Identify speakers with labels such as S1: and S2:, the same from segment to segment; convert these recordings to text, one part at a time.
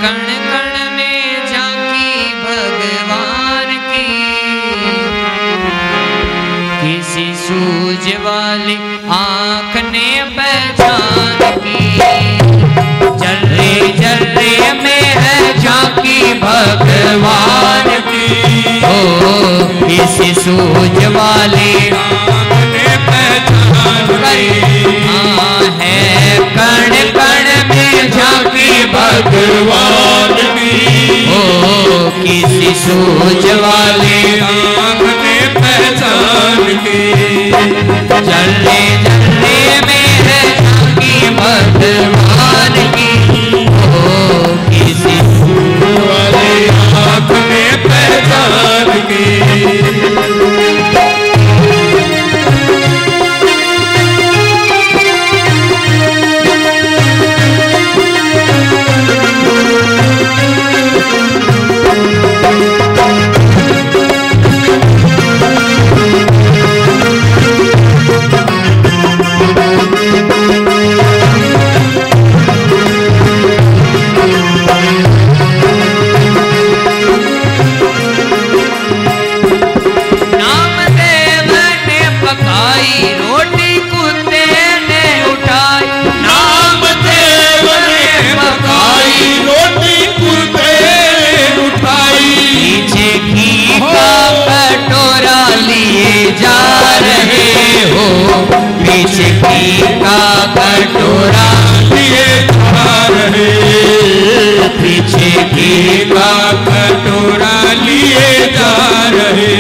S1: कण कण में झांकी भगवान की, किसी सूझ वाली आंख ने पहचान की। जर्रे जर्रे में है झांकी भगवान की, ओ किसी सूझ वाली आंख ने पहचान की। हाँ है कण कण में झांकी भगवान की, ओ किसी सूझ वाली आंख ने पहचान की। जर्रे जर्रे में है झांकी भगवान की, ओ किसी सूझ वाली आंख ने पहचान की। जा रहे हो पीछे की का कटोरा लिए जा रहे, पीछे की का कटोरा लिए जा रहे।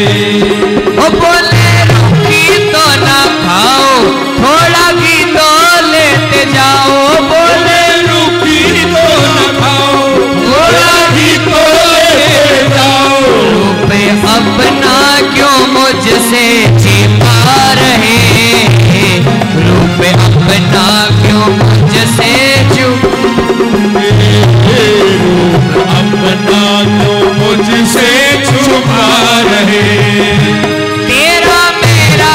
S1: ओ बोले रुकी तो ना खाओ, थोड़ा भी तो लेते जाओ। बोले रुकी तो ना खाओ, थोड़ा भी तो लेते जाओ। रुपए अपना क्यों मुझसे छिपा रहे, रुपए अपना क्यों मुझसे अपना क्यों मुझसे छुपा रहे। तेरा मेरा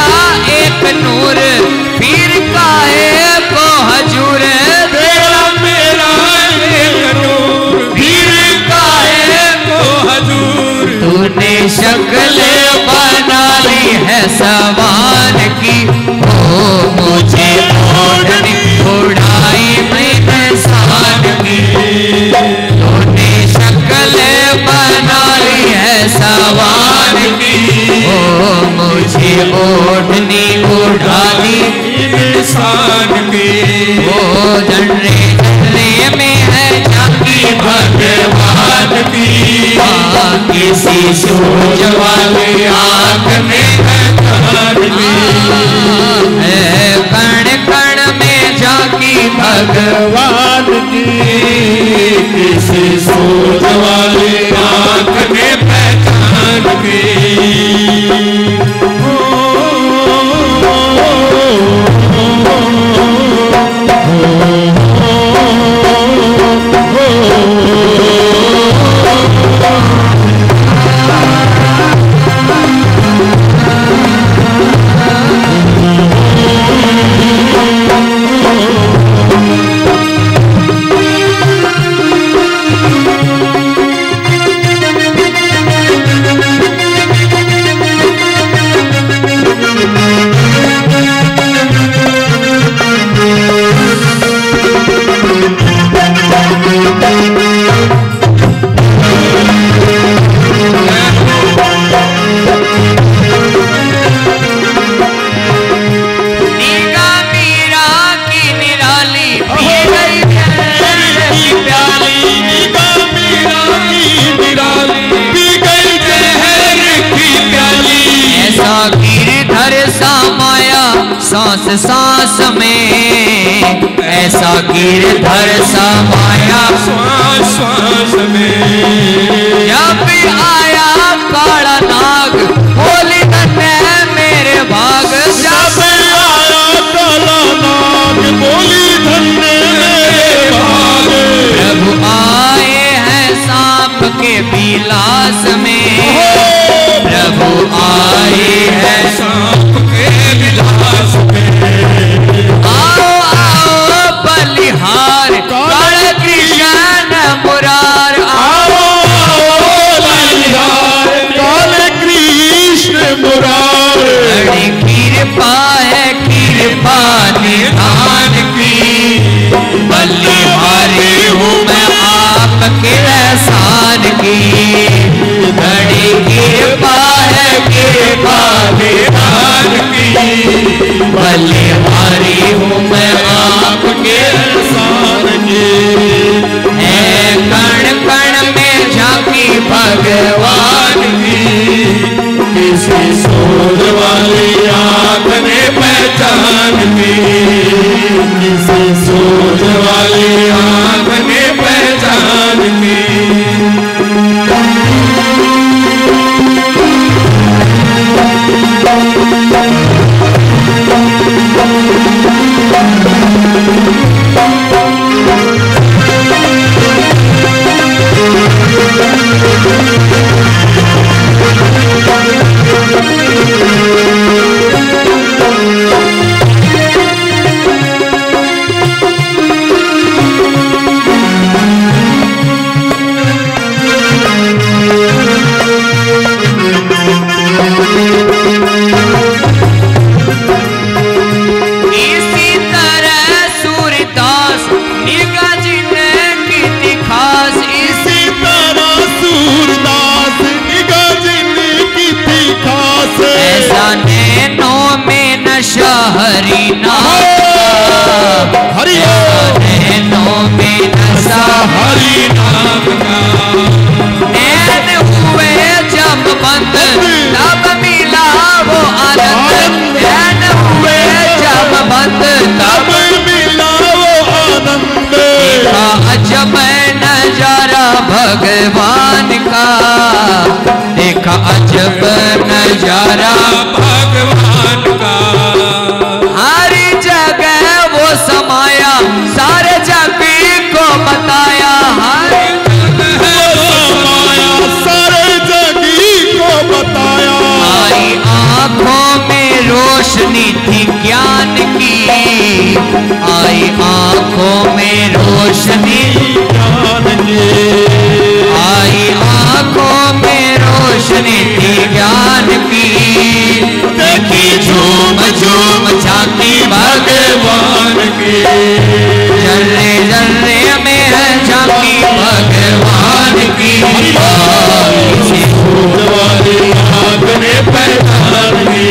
S1: एक नूर फिर काहे को हजूर, तेरा मेरा एक नूर फिर काहे को हजूर। तूने शक्ल बना ली है सवान की, ओ मुझे ओढ़नी उड़ाई में शान की। तूने शक्ल बना ली है सवान की, ओ मुझे ओढ़नी उड़ाई में शान की। ओ जर्रे जर्रे में है झांकी भगवान की, किसी सूझ वाली आंख में पहचान की। है कण कण में झांकी भगवान की, किसी सूझ वाली आंख में पहचान की। सांस सांस में ऐसा गिरधर समाया सांस सांस में। जब आया काला नाग बोली धन्य मेरे भाग, जब आया काला नाग बोली धन्य मेरे भाग। प्रभु आए हैं सांप के बिलास में, प्रभु आए हैं सांप के बिलास में। आओ आओ बलिहार काल कृष्ण मुरार, आपके एहसान की, बड़ी कृपा है कृपा निधान की, बलिहारी हूँ मैं आपके एहसान की। है कण कण में झांकी भगवान की, किसी सोच वाली आँख ने पहचान की, किसी सोच वाली आँख ने पहचान की। हरि नाम हरि नैनों में नशा हरि नाम का, नैन हुए जब बंद तब मिला वो आनंद, नैन हुए जब बंद तब मिला वो आनंद। देखा अजब नजारा भगवान का, देखा अजब नजारा भगवान का। समाया सारे जग को बताया, हर समाया सारे जग को बताया। आई आंखों में रोशनी थी ज्ञान की, आई आंखों में रोशनी ज्ञान की, आई आंखों में रोशनी थी ज्ञान की। देखी झूम झूम झांकी भगवान की, जर्रे जर्रे में है झांकी भगवान की। किसी सोच वाली आँख ने पहचान की,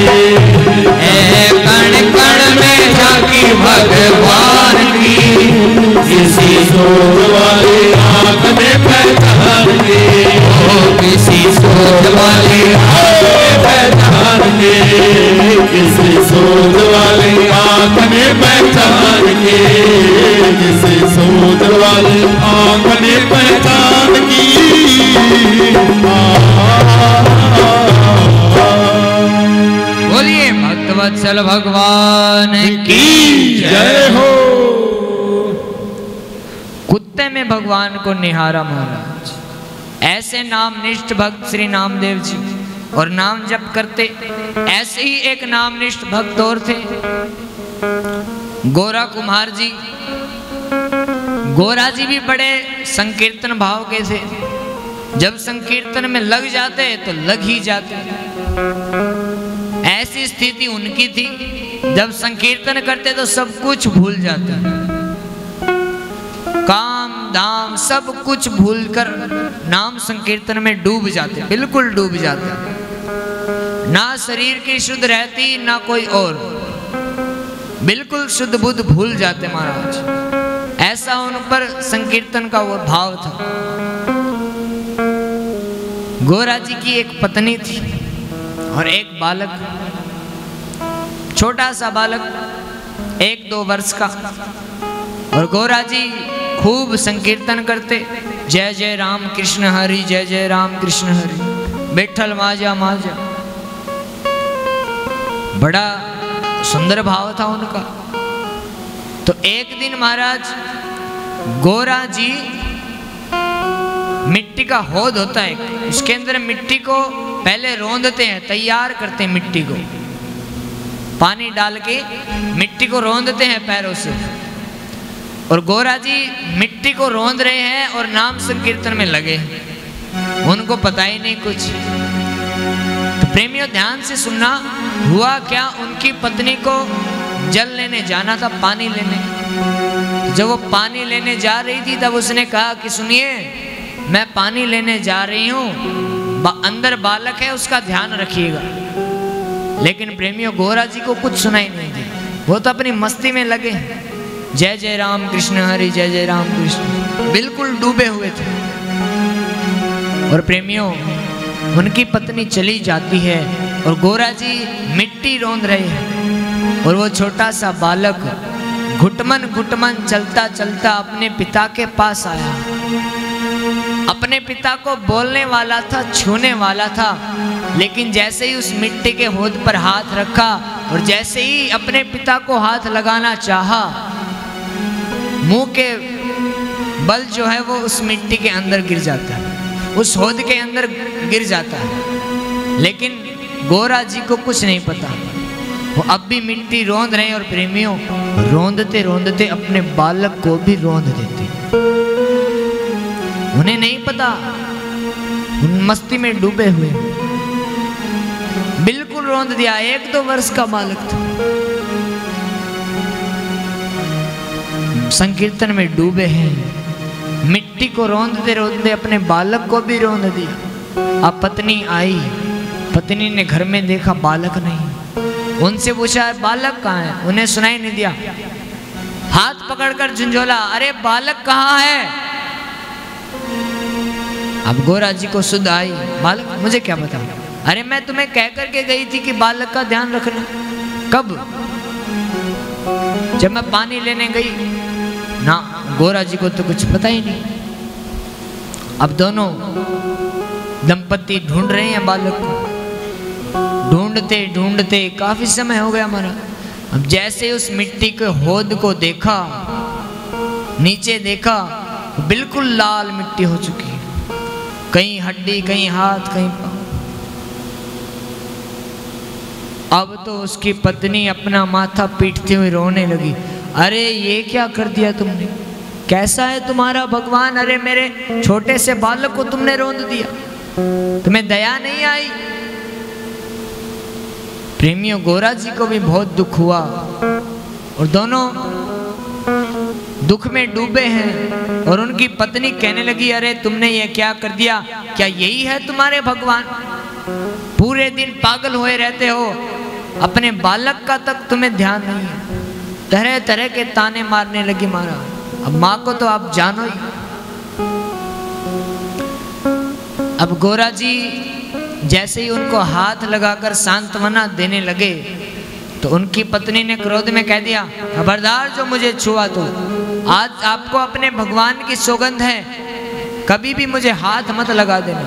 S1: कण कण में झांकी भगवान की, किसी सोच वाली आँख ने पहचान की। किसी सोच वाली आँख ने पहचान की, किसी सोच वाली आँख ने पहचान की, किसी सोच वाली आँख ने पहचान की। बोलिए भक्तवत्सल भगवान की जय हो। कुत्ते में भगवान को निहारा महाराज, ऐसे नामनिष्ठ भक्त श्री नामदेव जी और नाम जप करते। ऐसे ही एक नामनिष्ठ भक्त और थे गोरा कुमार जी। गोरा जी भी बड़े संकीर्तन भाव के थे, जब संकीर्तन में लग जाते तो लग ही जाते। ऐसी स्थिति उनकी थी, जब संकीर्तन करते तो सब कुछ भूल जाते, काम दाम सब कुछ भूलकर नाम संकीर्तन में डूब जाते, बिल्कुल डूब जाते। ना शरीर की शुद्ध रहती ना कोई और, बिल्कुल शुद्ध बुद्ध भूल जाते महाराज। ऐसा उन पर संकीर्तन का वो भाव था। गोरा जी की एक पत्नी थी और एक बालक, छोटा सा बालक 1-2 वर्ष का। और गोरा जी खूब संकीर्तन करते, जय जय राम कृष्ण हरि, जय जय राम कृष्ण हरि, विठ्ठल माजा माजा। बड़ा सुंदर भाव था उनका। तो एक दिन महाराज गोरा जी, मिट्टी का होद होता है, उसके अंदर मिट्टी को पहले रौंदते हैं, तैयार करते हैं मिट्टी को, पानी डाल के मिट्टी को रौंदते हैं पैरों से। और गोरा जी मिट्टी को रौंद रहे हैं और नाम संकीर्तन में लगे, उनको पता ही नहीं कुछ। तो प्रेमियों ध्यान से सुनना, हुआ क्या, उनकी पत्नी को जल लेने जाना था, पानी लेने। जब वो पानी लेने जा रही थी तब उसने कहा कि सुनिए, मैं पानी लेने जा रही हूँ, अंदर बालक है, उसका ध्यान रखिएगा। लेकिन प्रेमियों, गोरा जी को कुछ सुनाई नहीं दी, वो तो अपनी मस्ती में लगे, जय जय राम कृष्ण हरि, जय जय राम कृष्ण, बिल्कुल डूबे हुए थे। और प्रेमियों, उनकी पत्नी चली जाती है और गोरा जी मिट्टी रौंद रहे हैं, और वो छोटा सा बालक घुटमन घुटमन चलता चलता अपने पिता के पास आया। अपने पिता को बोलने वाला था, छूने वाला था, लेकिन जैसे ही उस मिट्टी के होद पर हाथ रखा और जैसे ही अपने पिता को हाथ लगाना चाहा, मुंह के बल जो है वो उस मिट्टी के अंदर गिर जाता है, उस होद के अंदर गिर जाता है। लेकिन गोरा जी को कुछ नहीं पता, वो अब भी मिट्टी रौंद रहे हैं। और प्रेमियों, रौंदते रौंदते अपने बालक को भी रौंद देते। उन्हें नहीं पता, उन मस्ती में डूबे हुए, बिल्कुल रौंद दिया। 1-2 वर्ष का बालक था, संकीर्तन में डूबे हैं, मिट्टी को रौंदते रौंदते अपने बालक को भी रौंद दिया। अब पत्नी आई, पत्नी ने घर में देखा बालक नहीं, उनसे पूछा बालक कहाँ है, उन्हें सुनाई नहीं दिया। हाथ पकड़कर झुंझोला, अरे बालक कहाँ है। अब गोरा जी को सुध आई, बालक मुझे क्या पता, अरे मैं तुम्हें कह करके गई थी कि बालक का ध्यान रखना। कब? जब मैं पानी लेने गई ना। गोरा जी को तो कुछ पता ही नहीं। अब दोनों दंपति ढूंढ रहे हैं बालक को, ढूंढते ढूंढते काफी समय हो गया हमारा। अब जैसे उस मिट्टी के होद को देखा, नीचे देखा, बिल्कुल लाल मिट्टी हो चुकी है, कहीं हड्डी, कहीं हाथ, कहीं पांव। अब तो उसकी पत्नी अपना माथा पीटती हुई रोने लगी, अरे ये क्या कर दिया तुमने, कैसा है तुम्हारा भगवान, अरे मेरे छोटे से बालक को तुमने रौंद दिया, तुम्हें दया नहीं आई। प्रेमियों, गोरा जी को भी बहुत दुख हुआ और दोनों दुख में डूबे हैं। और उनकी पत्नी कहने लगी, अरे तुमने ये क्या कर दिया, क्या यही है तुम्हारे भगवान, पूरे दिन पागल हुए रहते हो, अपने बालक का तक तुम्हें ध्यान नहीं है। तरह तरह के ताने मारने लगी महाराज। अब माँ को तो आप जानो ही। अब गोरा जी जैसे ही उनको हाथ लगाकर सांत्वना देने लगे तो उनकी पत्नी ने क्रोध में कह दिया, खबरदार जो मुझे छुआ तो, आज आपको अपने भगवान की सौगंध है, कभी भी मुझे हाथ मत लगा देना।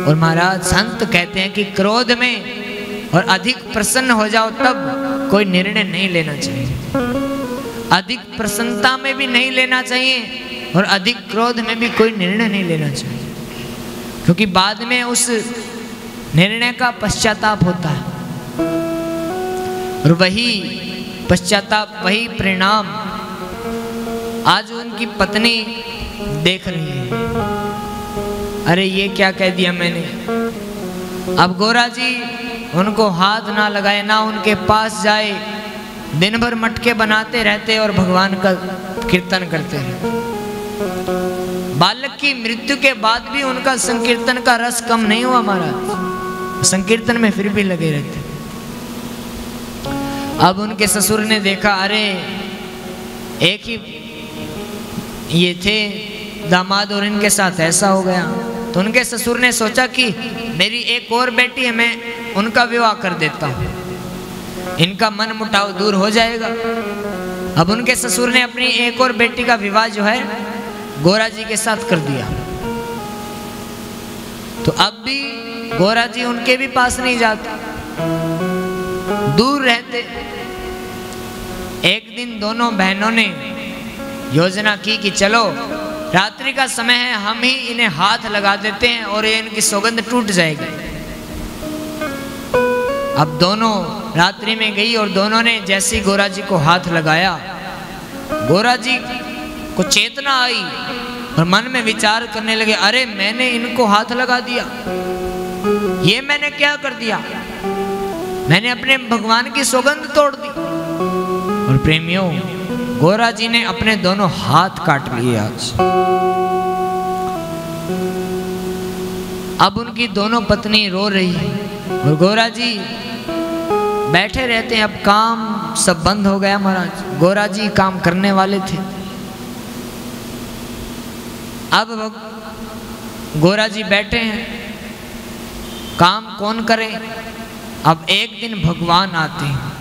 S1: और महाराज संत कहते हैं कि क्रोध में और अधिक प्रसन्न हो जाओ तब कोई निर्णय नहीं लेना चाहिए, अधिक प्रसन्नता में भी नहीं लेना चाहिए और अधिक क्रोध में भी कोई निर्णय नहीं लेना चाहिए, क्योंकि बाद में उस निर्णय का पश्चाताप होता है और वही पश्चाताप, वही परिणाम आज उनकी पत्नी देख रही है। अरे ये क्या कह दिया मैंने। अब गोरा जी उनको हाथ ना लगाए, ना उनके पास जाए, दिन भर मटके बनाते रहते और भगवान का कीर्तन करते हैं। बालक की मृत्यु के बाद भी उनका संकीर्तन का रस कम नहीं हुआ महाराज, संकीर्तन में फिर भी लगे रहते। अब उनके ससुर ने देखा, अरे एक ही ये थे दामाद और इनके साथ ऐसा हो गया, तो उनके ससुर ने सोचा कि मेरी एक और बेटी है, मैं उनका विवाह कर देता हूँ, इनका मन मुटाव दूर हो जाएगा। अब उनके ससुर ने अपनी एक और बेटी का विवाह जो है गोरा जी के साथ कर दिया। तो अब भी गोरा जी उनके भी पास नहीं जाते, दूर रहते। एक दिन दोनों बहनों ने योजना की कि चलो रात्रि का समय है, हम ही इन्हें हाथ लगा देते हैं और ये इनकी सौगंध टूट जाएगी। अब दोनों रात्रि में गई और दोनों ने जैसे ही गोरा जी को हाथ लगाया, गोरा जी को चेतना आई और मन में विचार करने लगे, अरे मैंने इनको हाथ लगा दिया, ये मैंने क्या कर दिया, मैंने अपने भगवान की सौगंध तोड़ दी। और प्रेमियों, गोरा जी ने अपने दोनों हाथ काट लिए आज। अब उनकी दोनों पत्नी रो रही है और गोरा जी बैठे रहते हैं। अब काम सब बंद हो गया महाराज। गोरा जी काम करने वाले थे। अब गोरा जी बैठे हैं, काम कौन करे। अब एक दिन भगवान आते हैं,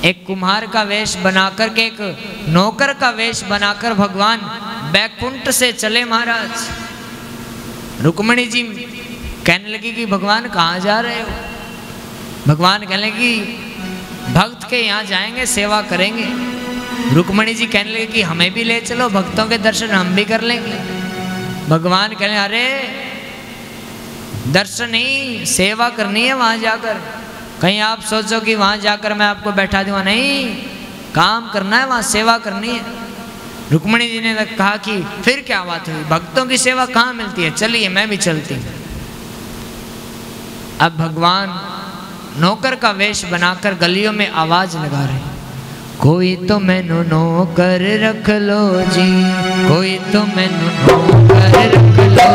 S1: एक कुम्हार का वेश बनाकर के, एक नौकर का वेश बनाकर भगवान बैकुंठ से चले महाराज। रुक्मणी जी कहने लगी कि भगवान कहाँ जा रहे हो। भगवान कहने लगी भक्त के यहाँ जाएंगे, सेवा करेंगे। रुक्मणी जी कहने लगी कि हमें भी ले चलो, भक्तों के दर्शन हम भी कर लेंगे। भगवान कहने अरे दर्शन नहीं, सेवा करनी है वहाँ जाकर। कहीं आप सोचो कि वहाँ जाकर मैं आपको बैठा दूंगा, नहीं, काम करना है, वहाँ सेवा करनी है। रुक्मणी जी ने कहा कि फिर क्या बात हुई, भक्तों की सेवा कहाँ मिलती है, चलिए मैं भी चलती हूँ। अब भगवान नौकर का वेश बनाकर गलियों में आवाज लगा रहे, कोई तो मैनू नौकर रख लो जी, कोई तो मैनू नौकर रख लो।